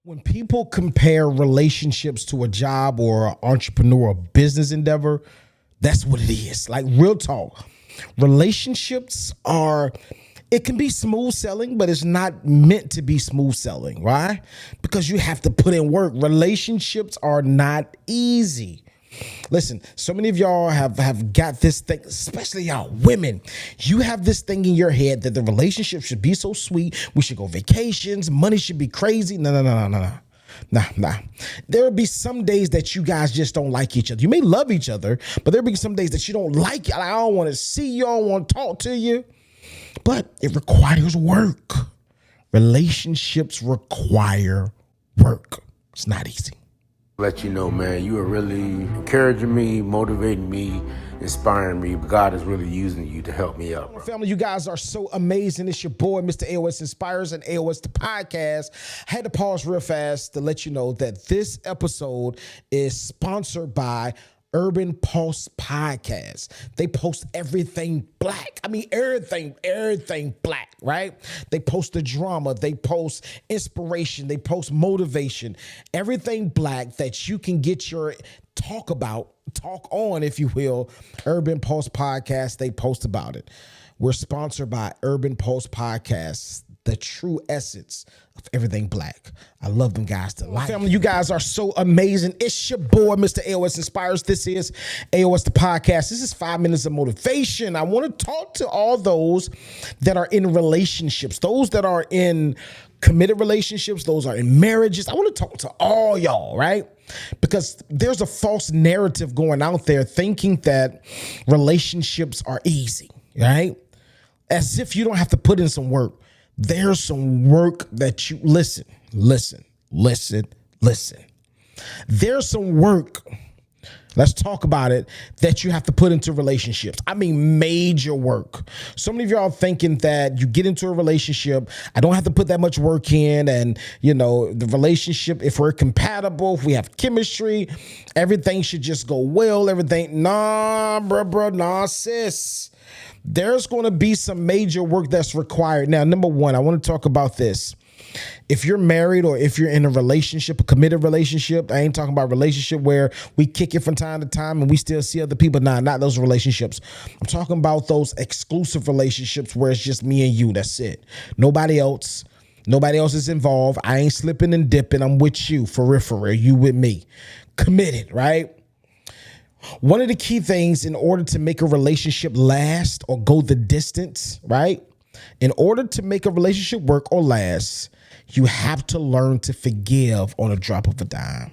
When people compare relationships to a job or an entrepreneur or business endeavor, that's what it is. Like, real talk. Relationships it can be smooth selling, but it's not meant to be smooth selling, right? Because you have to put in work. Relationships are not easy. Listen, so many of y'all have got this thing, especially y'all women. You have this thing in your head that the relationship should be so sweet. We should go vacations. Money should be crazy. No. Nah. There'll be some days that you guys just don't like each other. You may love each other, but there'll be some days that you don't like. I don't want to see you. I don't want to talk to you. But it requires work. Relationships require work. It's not easy. Let you know, man, you are really encouraging me, motivating me, inspiring me. God is really using you to help me out. Family, you guys are so amazing. It's your boy, Mr. AOS Inspires and AOS the Podcast. I had to pause real fast to let you know that this episode is sponsored by Urban Pulse Podcast. They post everything black. I mean, everything black, right? They post the drama. They post inspiration. They post motivation. Everything black that you can get your talk on, if you will. Urban Pulse Podcast, they post about it. We're sponsored by Urban Pulse Podcast, the true essence of everything black. I love them guys to life. Family, you guys are so amazing. It's your boy, Mr. AOS Inspires. This is AOS the Podcast. This is 5 minutes of motivation. I want to talk to all those that are in relationships, those that are in committed relationships, those are in marriages. I want to talk to all y'all, right? Because there's a false narrative going out there thinking that relationships are easy, right? As if you don't have to put in some work. There's some work that you listen. There's some work. Let's talk about it that you have to put into relationships. I mean, major work. So many of y'all thinking that you get into a relationship, I don't have to put that much work in. And, you know, the relationship, if we're compatible, if we have chemistry, everything should just go well. Nah, bruh, nah, sis. There's going to be some major work that's required. Now, number one, I want to talk about this. If you're married or if you're in a relationship, a committed relationship, I ain't talking about a relationship where we kick it from time to time and we still see other people. Nah, not those relationships. I'm talking about those exclusive relationships where it's just me and you. That's it. Nobody else. Nobody else is involved. I ain't slipping and dipping. I'm with you for real. You with me. Committed, right? One of the key things in order to make a relationship last or go the distance, right? In order to make a relationship work or last, you have to learn to forgive on a drop of a dime.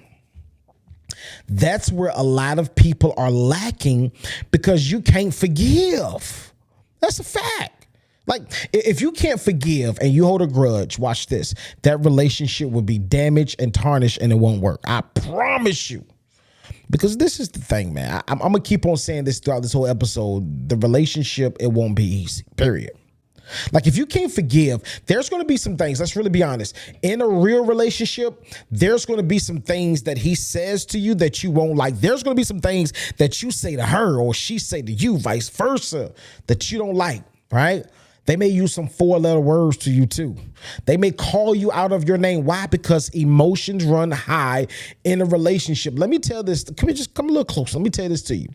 That's where a lot of people are lacking because you can't forgive. That's a fact. Like, if you can't forgive and you hold a grudge, watch this, that relationship will be damaged and tarnished and it won't work. I promise you. Because this is the thing, man. I'm going to keep on saying this throughout this whole episode. The relationship, it won't be easy, period. Like, if you can't forgive, there's going to be some things, let's really be honest. In a real relationship, there's going to be some things that he says to you that you won't like. There's going to be some things that you say to her or she say to you, vice versa, that you don't like, right? They may use some 4-letter words to you too. They may call you out of your name. Why? Because emotions run high in a relationship. Let me tell this. Come a little closer. Let me tell this to you.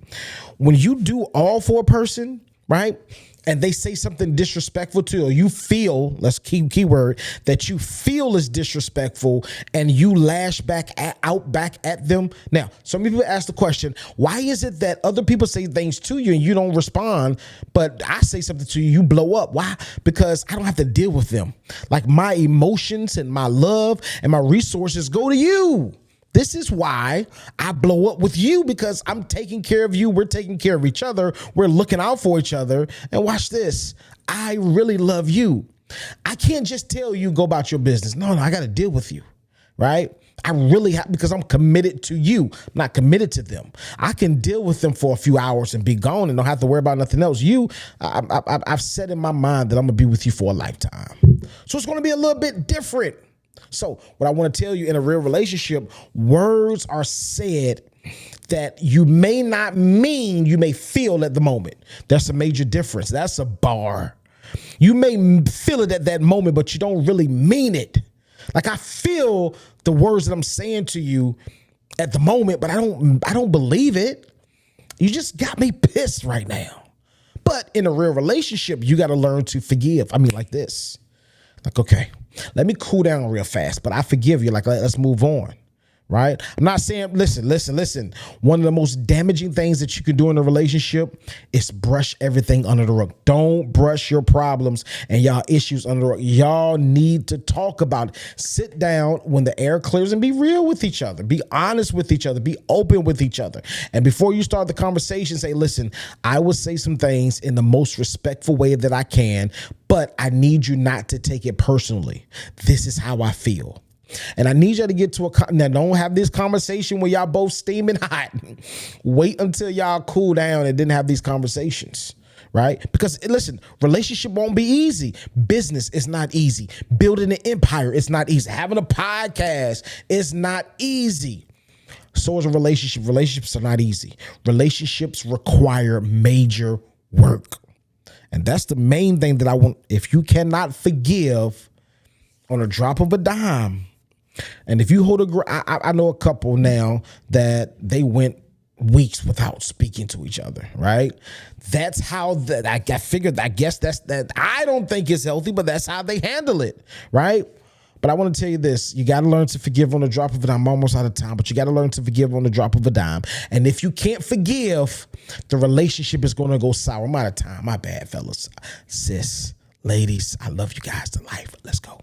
When you do all for a person, right? And they say something disrespectful to you, or you feel, let's keyword, that you feel is disrespectful and you lash back at them. Now, some people ask the question, why is it that other people say things to you and you don't respond, but I say something to you, you blow up? Why? Because I don't have to deal with them. Like, my emotions and my love and my resources go to you. This is why I blow up with you, because I'm taking care of you. We're taking care of each other. We're looking out for each other. And watch this. I really love you. I can't just tell you go about your business. No, I got to deal with you, right? I really have, because I'm committed to you. I'm not committed to them. I can deal with them for a few hours and be gone and don't have to worry about nothing else. I've said in my mind that I'm going to be with you for a lifetime. So it's going to be a little bit different. So what I want to tell you, in a real relationship, words are said that you may not mean, you may feel at the moment. That's a major difference. That's a bar. You may feel it at that moment, but you don't really mean it. Like I feel the words that I'm saying to you at the moment, but I don't believe it. You just got me pissed right now. But in a real relationship, you got to learn to forgive. I mean, like this. Like, okay, let me cool down real fast, but I forgive you. Like, let's move on. Right? I'm not saying, listen. One of the most damaging things that you can do in a relationship is brush everything under the rug. Don't brush your problems and y'all issues under the rug. Y'all need to talk about it. Sit down when the air clears and be real with each other. Be honest with each other. Be open with each other. And before you start the conversation, say, listen, I will say some things in the most respectful way that I can, but I need you not to take it personally. This is how I feel. And I need y'all to get to now don't have this conversation where y'all both steaming hot. Wait until y'all cool down and then have these conversations, right? Because listen, relationship won't be easy. Business is not easy. Building an empire is not easy. Having a podcast is not easy. So is a relationship. Relationships are not easy. Relationships require major work. And that's the main thing that I want. If you cannot forgive on a drop of a dime, and if you hold I know a couple now that they went weeks without speaking to each other, right? That's how that I figured. I guess that's that. I don't think it's healthy, but that's how they handle it, right? But I want to tell you this. You got to learn to forgive on the drop of a dime. I'm almost out of time, but you got to learn to forgive on the drop of a dime. And if you can't forgive, the relationship is going to go sour. I'm out of time. My bad, fellas. Sis, ladies, I love you guys to life. Let's go.